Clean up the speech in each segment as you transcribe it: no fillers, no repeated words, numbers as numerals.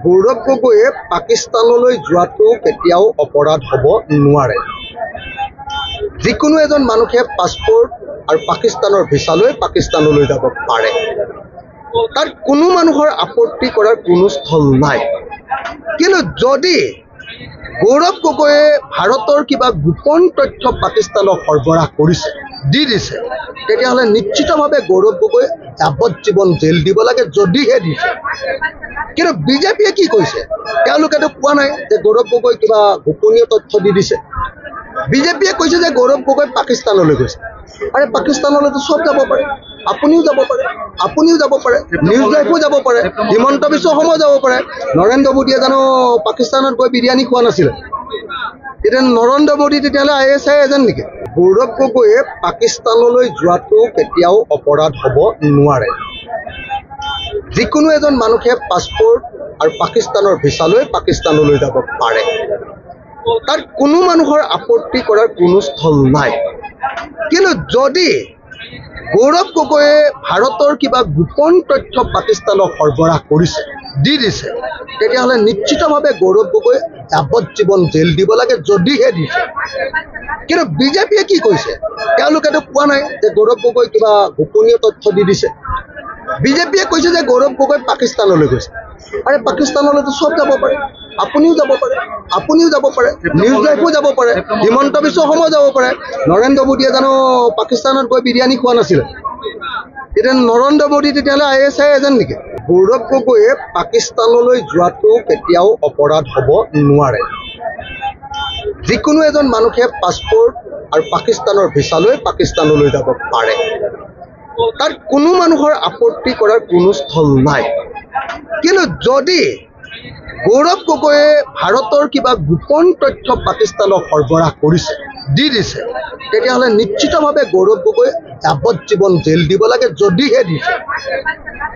গৌৰৱ গগৈয়ে পাকিস্তানলৈ যোৱাটো কেতিয়াও অপৰাধ হ'ব নোৱাৰে। যিকোনো এজন মানুহে পাছপোৰ্ট আৰু পাকিস্তানৰ ভিছালৈ পাকিস্তানলৈ যাব পাৰে। তাত কোনো মানুহৰ আপত্তি কৰাৰ কোনো স্থল নাই। কিন্তু যদি গৌৰৱ গগৈয়ে ভাৰতৰ কিবা গোপন তথ্য পাকিস্তানক সৰবৰাহ কৰিছে, দিছে, তেতিয়াহ'লে নিশ্চিতভাৱে গৌৰৱ গগৈ যাৱজ্জীৱন জেল দিব লাগে, যদিহে দিছে। কিন্তু বিজেপিয়ে কি কৈছে? তেওঁলোকেতো কোৱা নাই যে গৌৰৱ গগৈ কিবা গোপনীয় তথ্য দিছে। বিজেপিয়ে কৈছে যে গৌৰৱ গগৈ পাকিস্তানলৈ গৈছে। আৰে পাকিস্তানলৈতো চব যাব পাৰে, আপুনিও যাব পাৰে, নিউজ লাইভো যাব পাৰে, হিমন্ত বিশ্ব শৰ্মাও যাব পাৰে। নৰেন্দ্ৰ মোদীয়ে জানো পাকিস্তানত গৈ বিৰিয়ানী খোৱা নাছিলে? এতিয়া নৰেন্দ্ৰ মোদী তেতিয়াহ'লে ISI এজেণ্ট নেকি? গৌৰৱ গগৈয়ে পাকিস্তানলৈ যোৱাটো কেতিয়াও অপৰাধ হ'ব নোৱাৰে। যিকোনো এজন মানুহে পাছপোৰ্ট আৰু পাকিস্তানৰ ভিছালৈ পাকিস্তানলৈ যাব পাৰে। তাত কোনো মানুহৰ আপত্তি কৰাৰ কোনো স্থল নাই। কিন্তু যদি গৌৰৱ গগৈয়ে ভাৰতৰ কিবা গোপন তথ্য পাকিস্তানক সৰবৰাহ কৰিছে, দিছে, তেতিয়াহ'লে নিশ্চিতভাৱে গৌৰৱ গগৈ যাৱজ্জীৱন জেল দিব লাগে, যদিহে দিছে। কিন্তু বিজেপিয়ে কি কৈছে? তেওঁলোকেতো কোৱা নাই যে গৌৰৱ গগৈ কিবা গোপনীয় তথ্য দিছে। বিজেপিয়ে কৈছে যে গৌৰৱ গগৈ পাকিস্তানলৈ গৈছে। আৰে পাকিস্তানলৈতো চব যাব পাৰে, আপুনিও যাব পাৰে, নিউজ লাইভো যাব পাৰে, হিমন্ত বিশ্ব শৰ্মাও যাব পাৰে। নৰেন্দ্ৰ মোদীয়ে জানো পাকিস্তানত গৈ বিৰিয়ানী খোৱা নাছিলে? এতিয়া নৰেন্দ্ৰ মোদী তেতিয়াহ'লে ISI এজেণ্ট নেকি? গৌৰৱ গগৈয়ে পাকিস্তানলৈ যোৱাটো কেতিয়াও অপৰাধ হ'ব নোৱাৰে। যিকোনো এজন মানুহে পাছপোৰ্ট আৰু পাকিস্তানৰ ভিছালৈ পাকিস্তানলৈ যাব পাৰে। তাত কোনো মানুহৰ আপত্তি কৰাৰ কোনো স্থল নাই। কিন্তু যদি গৌৰৱ গগৈয়ে ভাৰতৰ কিবা গোপন তথ্য পাকিস্তানক সৰবৰাহ কৰিছে, দিছে, তেতিয়াহ'লে নিশ্চিতভাৱে গৌৰৱ গগৈ যাৱজ্জীৱন জেল দিব লাগে, যদিহে দিছে।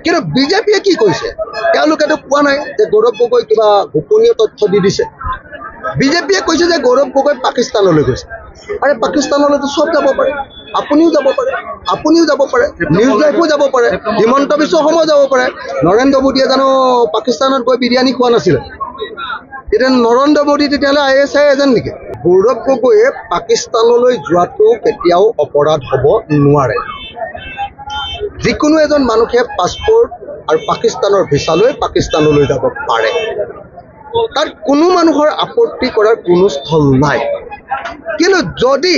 কিন্তু বিজেপিয়ে কি কৈছে? তেওঁলোকেতো কোৱা নাই যে গৌৰৱ গগৈ কিবা গোপনীয় তথ্য দিছে। বিজেপিয়ে কৈছে যে গৌৰৱ গগৈ পাকিস্তানলৈ গৈছে। আৰে পাকিস্তানলৈতো চব যাব পাৰে, আপুনিও যাব পাৰে, নিউজ লাইভো যাব পাৰে, হিমন্ত বিশ্ব শৰ্মাও যাব পাৰে। নৰেন্দ্ৰ মোদীয়ে জানো পাকিস্তানত গৈ বিৰিয়ানী খোৱা নাছিলে? এতিয়া নৰেন্দ্ৰ মোদী তেতিয়াহ'লে ISI এজেণ্ট নেকি? গৌৰৱ গগৈয়ে পাকিস্তানলৈ যোৱাটো কেতিয়াও অপৰাধ হ'ব নোৱাৰে। যিকোনো এজন মানুহে পাছপোৰ্ট আৰু পাকিস্তানৰ ভিছালৈ পাকিস্তানলৈ যাব পাৰে। তাত কোনো মানুহৰ আপত্তি কৰাৰ কোনো স্থল নাই। কিন্তু যদি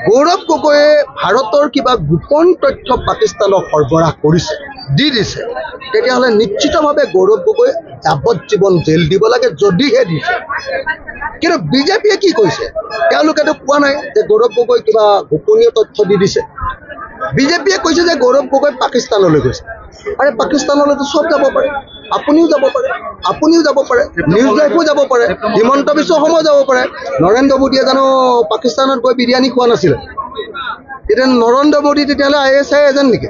গৌৰৱ গগৈয়ে ভাৰতৰ কিবা গোপন তথ্য পাকিস্তানক সৰবৰাহ কৰিছে, দিছে, তেতিয়াহ'লে নিশ্চিতভাৱে গৌৰৱ গগৈ যাৱজ্জীৱন জেল দিব লাগে, যদিহে দিছে। কিন্তু বিজেপিয়ে কি কৈছে? তেওঁলোকেতো কোৱা নাই যে গৌৰৱ গগৈ কিবা গোপনীয় তথ্য দিছে। বিজেপিয়ে কৈছে যে গৌৰৱ গগৈ পাকিস্তানলৈ গৈছে। আৰে পাকিস্তানলৈতো চব যাব পাৰে, আপুনিও যাব পাৰে, নিউজ লাইভো যাব পাৰে, হিমন্ত বিশ্ব শৰ্মাও যাব পাৰে। নৰেন্দ্ৰ মোদীয়ে জানো পাকিস্তানত গৈ বিৰিয়ানী খোৱা নাছিলে? এতিয়া নৰেন্দ্ৰ মোদী তেতিয়াহ'লে ISI এজেণ্ট নেকি?